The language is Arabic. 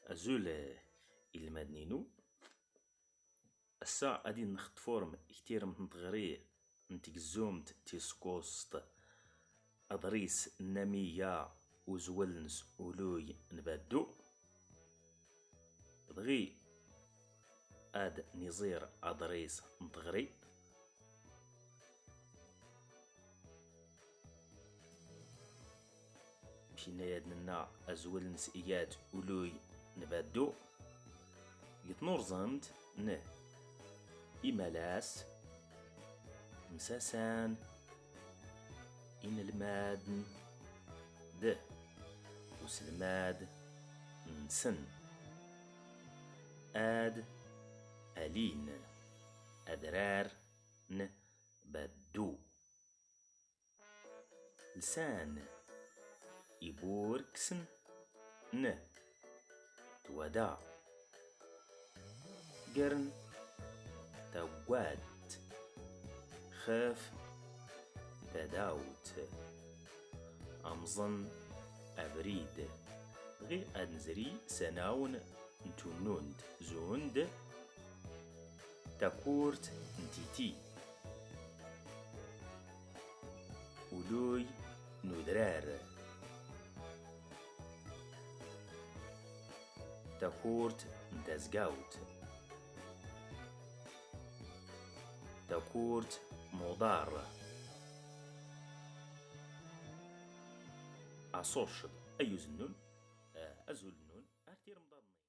أزول المدنينو الساعة غادي نخد فورم كتير من تغري نتكزومت تيسكوست أضريس نامية وزولنس ولوي نبادو دغي اد نزير أضريس نتغري مشينا يادنا أزولنس إياد ولوي نبادو يتنورزمت نه إمالاس مساسان إن المادن ده وسلماد نسن آد ألين أدرار ن بدو لسان يبوركسن ن تودا قرن تواد خاف تداوت أمظن أبريد غير أنزري سناون نتونوند زوند تاكورت نتيتي ولوي ندرار تاكورت ندزقاوت تاكورت مضار أصوشد أي زنون أزول